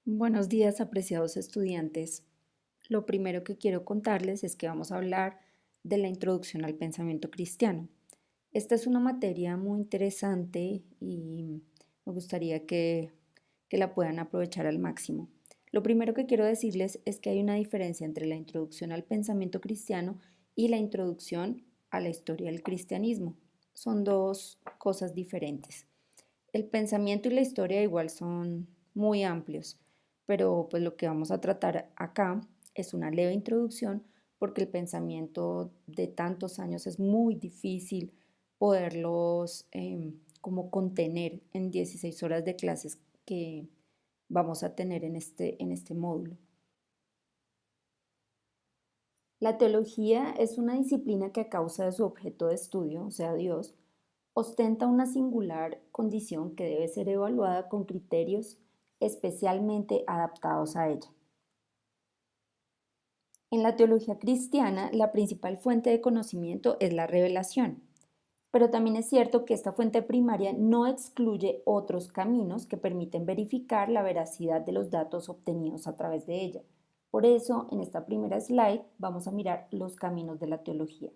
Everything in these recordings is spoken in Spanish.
Buenos días, apreciados estudiantes. Lo primero que quiero contarles es que vamos a hablar de la introducción al pensamiento cristiano. Esta es una materia muy interesante y me gustaría que la puedan aprovechar al máximo. Lo primero que quiero decirles es que hay una diferencia entre la introducción al pensamiento cristiano y la introducción a la historia del cristianismo. Son dos cosas diferentes. El pensamiento y la historia igual son muy amplios, pero pues lo que vamos a tratar acá es una leve introducción porque el pensamiento de tantos años es muy difícil poderlos como contener en 16 horas de clases que vamos a tener en este módulo. La teología es una disciplina que a causa de su objeto de estudio, o sea, Dios, ostenta una singular condición que debe ser evaluada con criterios especialmente adaptados a ella. En la teología cristiana, la principal fuente de conocimiento es la revelación, pero también es cierto que esta fuente primaria no excluye otros caminos que permiten verificar la veracidad de los datos obtenidos a través de ella. Por eso, en esta primera slide vamos a mirar los caminos de la teología.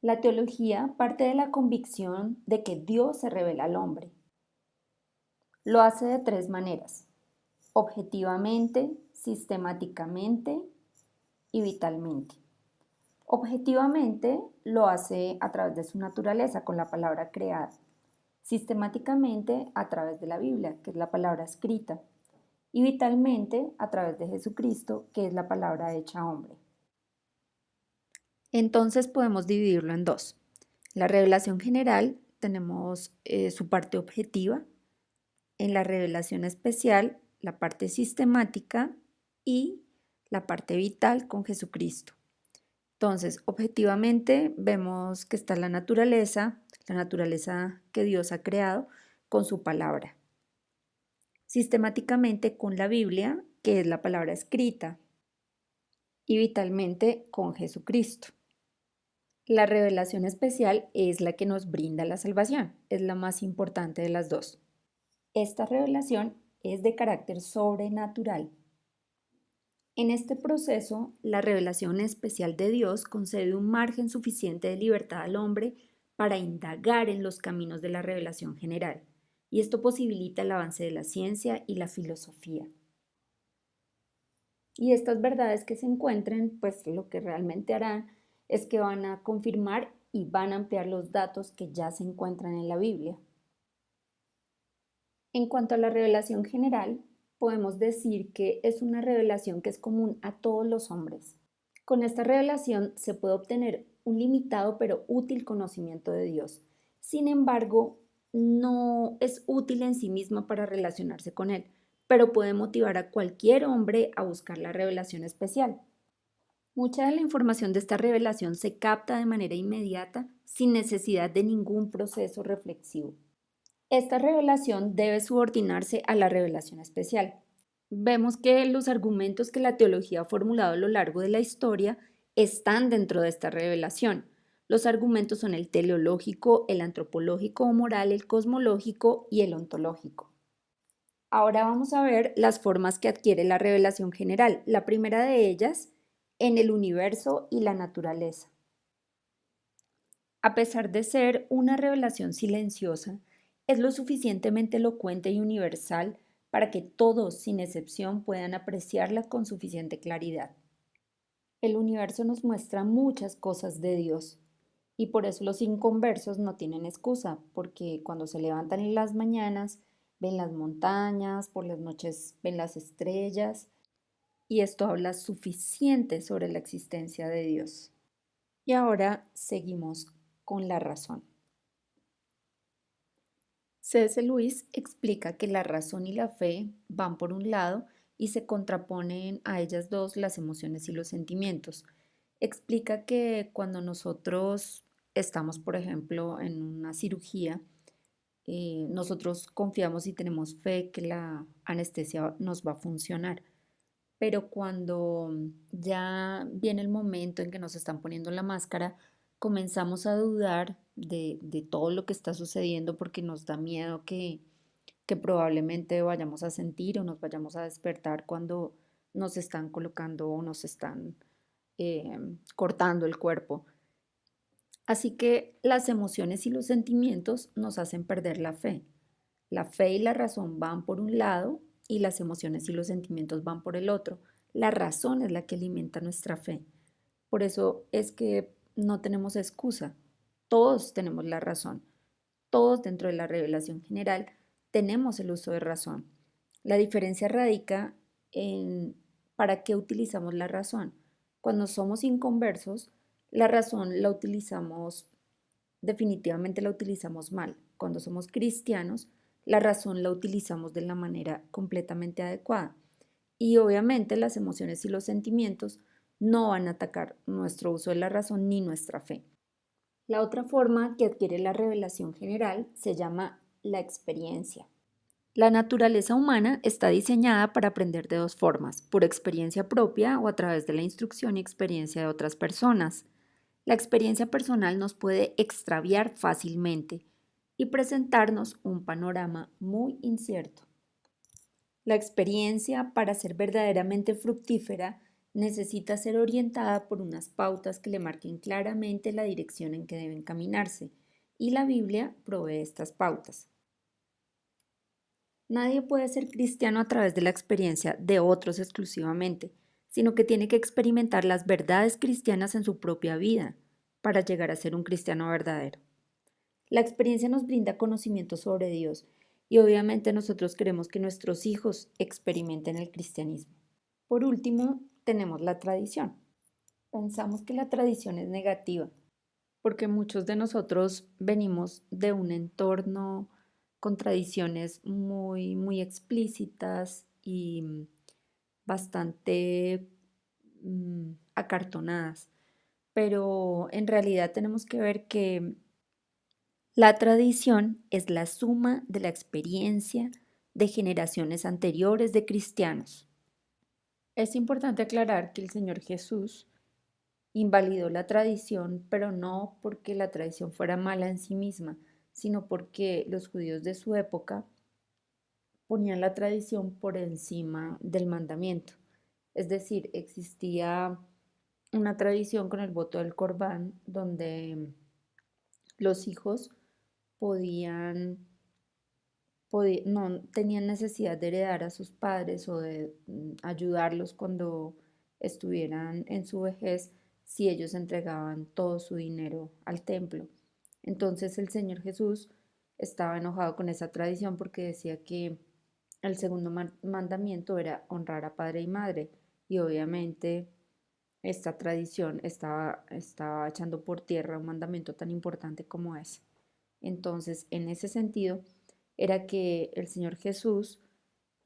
La teología parte de la convicción de que Dios se revela al hombre. Lo hace de tres maneras: objetivamente, sistemáticamente y vitalmente. Objetivamente lo hace a través de su naturaleza, con la palabra creada. Sistemáticamente a través de la Biblia, que es la palabra escrita. Y vitalmente a través de Jesucristo, que es la palabra hecha hombre. Entonces podemos dividirlo en dos. La revelación general tenemos su parte objetiva, en la revelación especial la parte sistemática y la parte vital con Jesucristo. Entonces, objetivamente vemos que está la naturaleza que Dios ha creado con su palabra. Sistemáticamente con la Biblia, que es la palabra escrita, y vitalmente con Jesucristo. La revelación especial es la que nos brinda la salvación, es la más importante de las dos. Esta revelación es de carácter sobrenatural. En este proceso, la revelación especial de Dios concede un margen suficiente de libertad al hombre para indagar en los caminos de la revelación general, y esto posibilita el avance de la ciencia y la filosofía. Y estas verdades que se encuentren, pues lo que realmente harán es que van a confirmar y van a ampliar los datos que ya se encuentran en la Biblia. En cuanto a la revelación general, podemos decir que es una revelación que es común a todos los hombres. Con esta revelación se puede obtener un limitado pero útil conocimiento de Dios. Sin embargo, no es útil en sí misma para relacionarse con Él, pero puede motivar a cualquier hombre a buscar la revelación especial. Mucha de la información de esta revelación se capta de manera inmediata sin necesidad de ningún proceso reflexivo. Esta revelación debe subordinarse a la revelación especial. Vemos que los argumentos que la teología ha formulado a lo largo de la historia están dentro de esta revelación. Los argumentos son el teleológico, el antropológico o moral, el cosmológico y el ontológico. Ahora vamos a ver las formas que adquiere la revelación general. La primera de ellas, en el universo y la naturaleza. A pesar de ser una revelación silenciosa, es lo suficientemente elocuente y universal para que todos, sin excepción, puedan apreciarla con suficiente claridad. El universo nos muestra muchas cosas de Dios y por eso los inconversos no tienen excusa, porque cuando se levantan en las mañanas ven las montañas, por las noches ven las estrellas y esto habla suficiente sobre la existencia de Dios. Y ahora seguimos con la razón. C.S. Lewis explica que la razón y la fe van por un lado y se contraponen a ellas dos las emociones y los sentimientos. Explica que cuando nosotros estamos, por ejemplo, en una cirugía, nosotros confiamos y tenemos fe que la anestesia nos va a funcionar. Pero cuando ya viene el momento en que nos están poniendo la máscara, comenzamos a dudar de todo lo que está sucediendo porque nos da miedo que que probablemente vayamos a sentir o nos vayamos a despertar cuando nos están colocando o nos están cortando el cuerpo. Así que las emociones y los sentimientos nos hacen perder la fe. La fe y la razón van por un lado y las emociones y los sentimientos van por el otro. La razón es la que alimenta nuestra fe. Por eso es que no tenemos excusa. Todos tenemos la razón. Todos dentro de la revelación general tenemos el uso de razón. La diferencia radica en para qué utilizamos la razón. Cuando somos inconversos, la razón la utilizamos, definitivamente la utilizamos mal. Cuando somos cristianos, la razón la utilizamos de la manera completamente adecuada. Y obviamente las emociones y los sentimientos no van a atacar nuestro uso de la razón ni nuestra fe. La otra forma que adquiere la revelación general se llama la experiencia. La naturaleza humana está diseñada para aprender de dos formas, por experiencia propia o a través de la instrucción y experiencia de otras personas. La experiencia personal nos puede extraviar fácilmente y presentarnos un panorama muy incierto. La experiencia, para ser verdaderamente fructífera, necesita ser orientada por unas pautas que le marquen claramente la dirección en que deben caminarse, y la Biblia provee estas pautas. Nadie puede ser cristiano a través de la experiencia de otros exclusivamente, sino que tiene que experimentar las verdades cristianas en su propia vida para llegar a ser un cristiano verdadero. La experiencia nos brinda conocimiento sobre Dios y obviamente nosotros queremos que nuestros hijos experimenten el cristianismo. Por último, tenemos la tradición. Pensamos que la tradición es negativa porque muchos de nosotros venimos de un entorno con tradiciones muy explícitas y bastante acartonadas. Pero en realidad tenemos que ver que la tradición es la suma de la experiencia de generaciones anteriores de cristianos. Es importante aclarar que el Señor Jesús invalidó la tradición, pero no porque la tradición fuera mala en sí misma, sino porque los judíos de su época ponían la tradición por encima del mandamiento. Es decir, existía una tradición con el voto del Corbán donde los hijos podían, no tenían necesidad de heredar a sus padres o de ayudarlos cuando estuvieran en su vejez si ellos entregaban todo su dinero al templo. Entonces el Señor Jesús estaba enojado con esa tradición porque decía que el segundo mandamiento era honrar a padre y madre y obviamente esta tradición estaba echando por tierra un mandamiento tan importante como ese. Entonces, en ese sentido, era que el Señor Jesús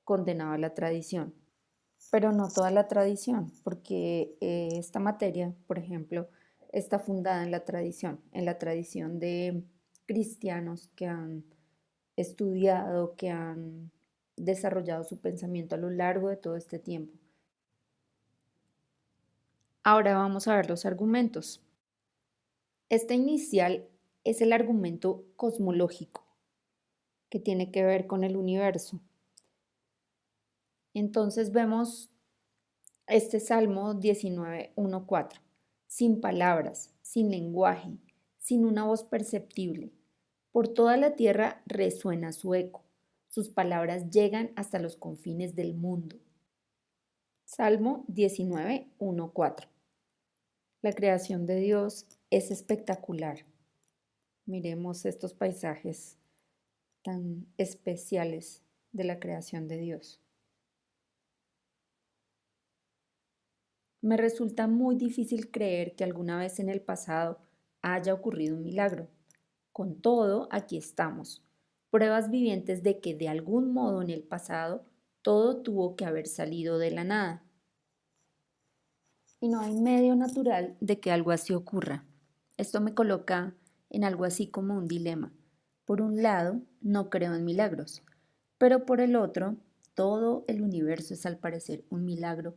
condenaba la tradición, pero no toda la tradición, porque esta materia, por ejemplo, está fundada en la tradición de cristianos que han estudiado, que han desarrollado su pensamiento a lo largo de todo este tiempo. Ahora vamos a ver los argumentos. Este inicial es el argumento cosmológico, que tiene que ver con el universo. Entonces vemos este Salmo 19, 1, 4. Sin palabras, sin lenguaje, sin una voz perceptible. Por toda la tierra resuena su eco. Sus palabras llegan hasta los confines del mundo. Salmo 19, 1, 4. La creación de Dios es espectacular. Miremos estos paisajes tan especiales de la creación de Dios. Me resulta muy difícil creer que alguna vez en el pasado haya ocurrido un milagro. Con todo, aquí estamos, pruebas vivientes de que de algún modo en el pasado todo tuvo que haber salido de la nada. Y no hay medio natural de que algo así ocurra. Esto me coloca en algo así como un dilema. Por un lado, no creo en milagros, pero por el otro, todo el universo es al parecer un milagro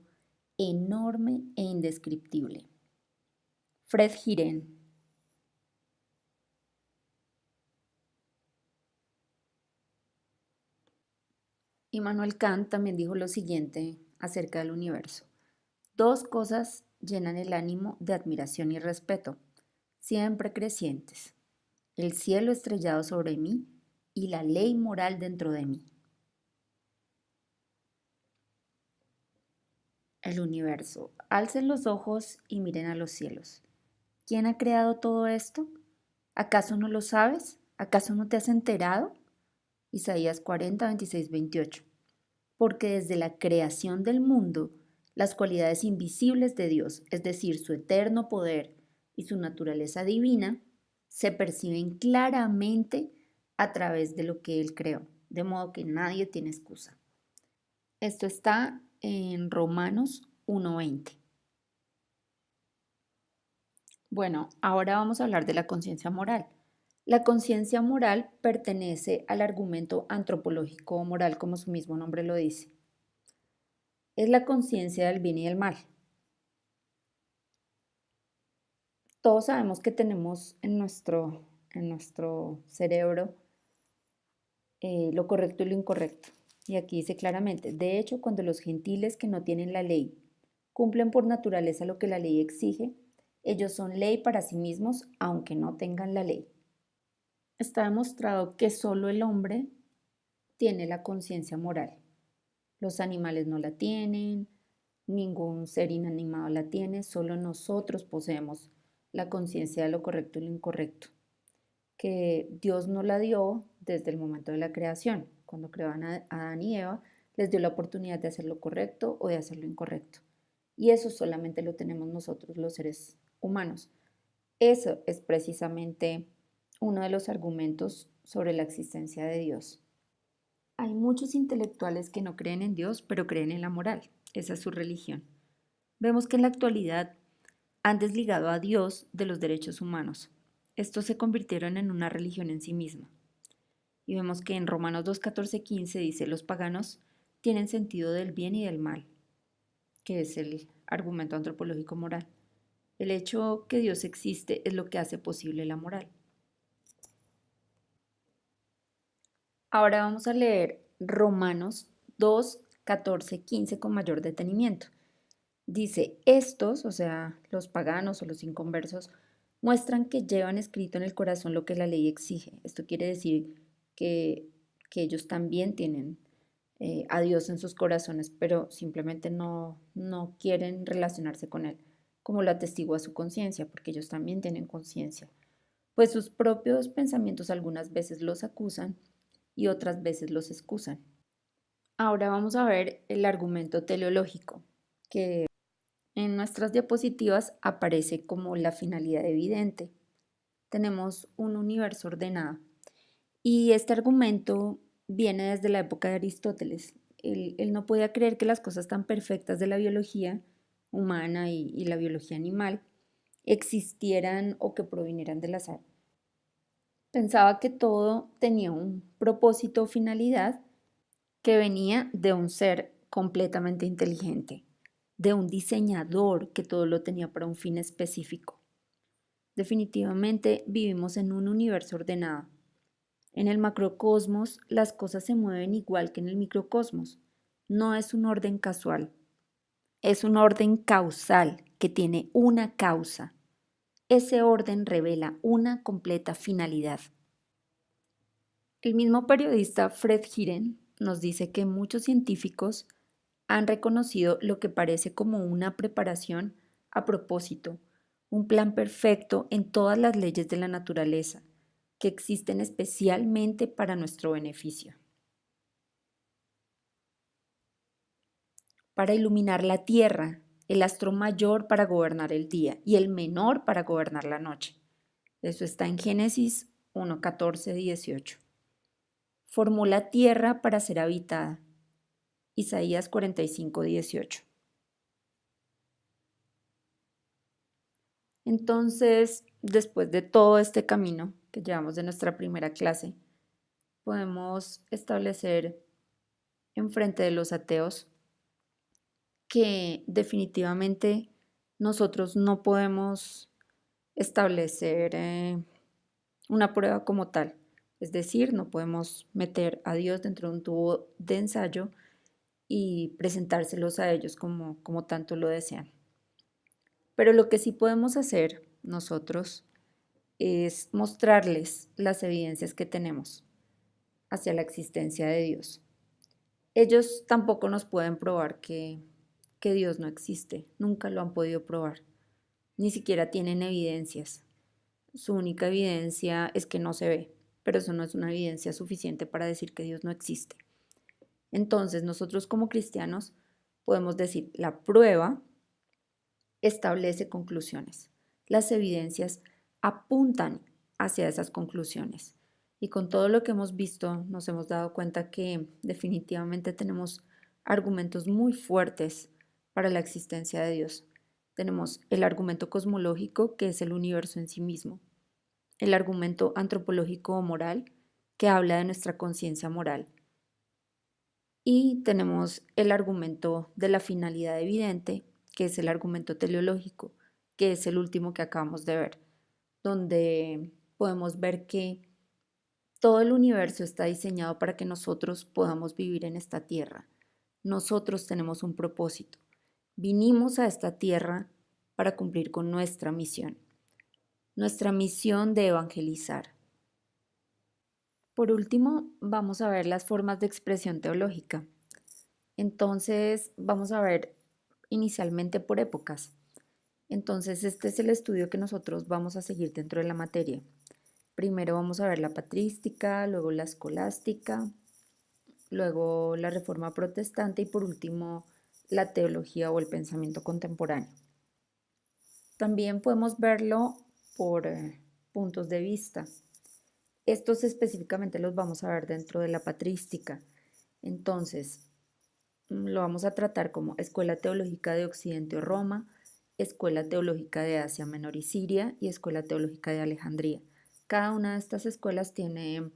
enorme e indescriptible. Fred Girén. Immanuel Kant también dijo lo siguiente acerca del universo. Dos cosas llenan el ánimo de admiración y respeto, siempre crecientes: el cielo estrellado sobre mí y la ley moral dentro de mí. El universo. Alcen los ojos y miren a los cielos. ¿Quién ha creado todo esto? ¿Acaso no lo sabes? ¿Acaso no te has enterado? Isaías 40, 26, 28. Porque desde la creación del mundo, las cualidades invisibles de Dios, es decir, su eterno poder y su naturaleza divina, se perciben claramente a través de lo que Él creó, de modo que nadie tiene excusa. Esto está en Romanos 1:20. Bueno, ahora vamos a hablar de la conciencia moral. La conciencia moral pertenece al argumento antropológico o moral, como su mismo nombre lo dice. Es la conciencia del bien y del mal. Todos sabemos que tenemos en nuestro cerebro lo correcto y lo incorrecto. Y aquí dice claramente: de hecho, cuando los gentiles que no tienen la ley cumplen por naturaleza lo que la ley exige, ellos son ley para sí mismos, aunque no tengan la ley. Está demostrado que solo el hombre tiene la conciencia moral. Los animales no la tienen, ningún ser inanimado la tiene, solo nosotros poseemos la conciencia de lo correcto y lo incorrecto, que Dios nos la dio desde el momento de la creación. Cuando creó a Adán y Eva, les dio la oportunidad de hacer lo correcto o de hacer lo incorrecto. Y eso solamente lo tenemos nosotros, los seres humanos. Eso es precisamente uno de los argumentos sobre la existencia de Dios. Hay muchos intelectuales que no creen en Dios, pero creen en la moral. Esa es su religión. Vemos que en la actualidad han desligado a Dios de los derechos humanos. Estos se convirtieron en una religión en sí misma. Y vemos que en Romanos 2, 14, 15 dice: los paganos tienen sentido del bien y del mal, que es el argumento antropológico moral. El hecho que Dios existe es lo que hace posible la moral. Ahora vamos a leer Romanos 2, 14, 15 con mayor detenimiento. Dice: estos, o sea, los paganos o los inconversos, muestran que llevan escrito en el corazón lo que la ley exige. Esto quiere decir que, que ellos también tienen a Dios en sus corazones, pero simplemente no quieren relacionarse con Él, como lo atestigua su conciencia, porque ellos también tienen conciencia. Pues sus propios pensamientos algunas veces los acusan y otras veces los excusan. Ahora vamos a ver el argumento teleológico, que en nuestras diapositivas aparece como la finalidad evidente. Tenemos un universo ordenado y este argumento viene desde la época de Aristóteles. Él no podía creer que las cosas tan perfectas de la biología humana y la biología animal existieran o que provinieran del azar. Pensaba que todo tenía un propósito o finalidad que venía de un ser completamente inteligente, de un diseñador que todo lo tenía para un fin específico. Definitivamente vivimos en un universo ordenado. En el macrocosmos las cosas se mueven igual que en el microcosmos. No es un orden casual, es un orden causal que tiene una causa. Ese orden revela una completa finalidad. El mismo periodista Fred Hiren nos dice que muchos científicos han reconocido lo que parece como una preparación a propósito, un plan perfecto en todas las leyes de la naturaleza, que existen especialmente para nuestro beneficio. Para iluminar la tierra, el astro mayor para gobernar el día y el menor para gobernar la noche. Eso está en Génesis 1, 14, 18. Formó la tierra para ser habitada. Isaías 45, 18. Entonces, después de todo este camino que llevamos de nuestra primera clase, podemos establecer enfrente de los ateos que definitivamente nosotros no podemos establecer una prueba como tal. Es decir, no podemos meter a Dios dentro de un tubo de ensayo y presentárselos a ellos como tanto lo desean. Pero lo que sí podemos hacer nosotros es mostrarles las evidencias que tenemos hacia la existencia de Dios. Ellos tampoco nos pueden probar que Dios no existe, nunca lo han podido probar, ni siquiera tienen evidencias. Su única evidencia es que no se ve, pero eso no es una evidencia suficiente para decir que Dios no existe. Entonces, nosotros como cristianos podemos decir, la prueba establece conclusiones. Las evidencias apuntan hacia esas conclusiones. Y con todo lo que hemos visto, nos hemos dado cuenta que definitivamente tenemos argumentos muy fuertes para la existencia de Dios. Tenemos el argumento cosmológico, que es el universo en sí mismo, el argumento antropológico o moral, que habla de nuestra conciencia moral, y tenemos el argumento de la finalidad evidente, que es el argumento teleológico, que es el último que acabamos de ver, donde podemos ver que todo el universo está diseñado para que nosotros podamos vivir en esta tierra. Nosotros tenemos un propósito. Vinimos a esta tierra para cumplir con nuestra misión de evangelizar. Por último, vamos a ver las formas de expresión teológica. Entonces, vamos a ver inicialmente por épocas. Entonces, este es el estudio que nosotros vamos a seguir dentro de la materia. Primero vamos a ver la patrística, luego la escolástica, luego la reforma protestante y por último la teología o el pensamiento contemporáneo. También podemos verlo por puntos de vista. Estos específicamente los vamos a ver dentro de la patrística. Entonces, lo vamos a tratar como Escuela Teológica de Occidente o Roma, Escuela Teológica de Asia Menor y Siria y Escuela Teológica de Alejandría. Cada una de estas escuelas tiene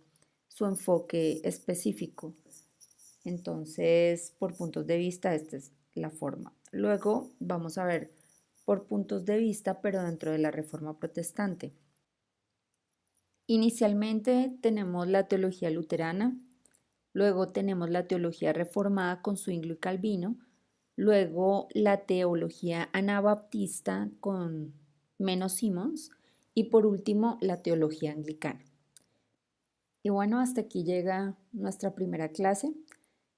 su enfoque específico. Entonces, por puntos de vista, esta es la forma. Luego vamos a ver por puntos de vista, pero dentro de la Reforma Protestante. Inicialmente tenemos la teología luterana, luego tenemos la teología reformada con Zwinglio y Calvino, luego la teología anabaptista con Menno Simons y por último la teología anglicana. Y bueno, hasta aquí llega nuestra primera clase.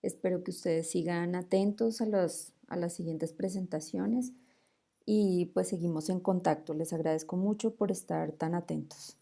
Espero que ustedes sigan atentos a las siguientes presentaciones y pues seguimos en contacto. Les agradezco mucho por estar tan atentos.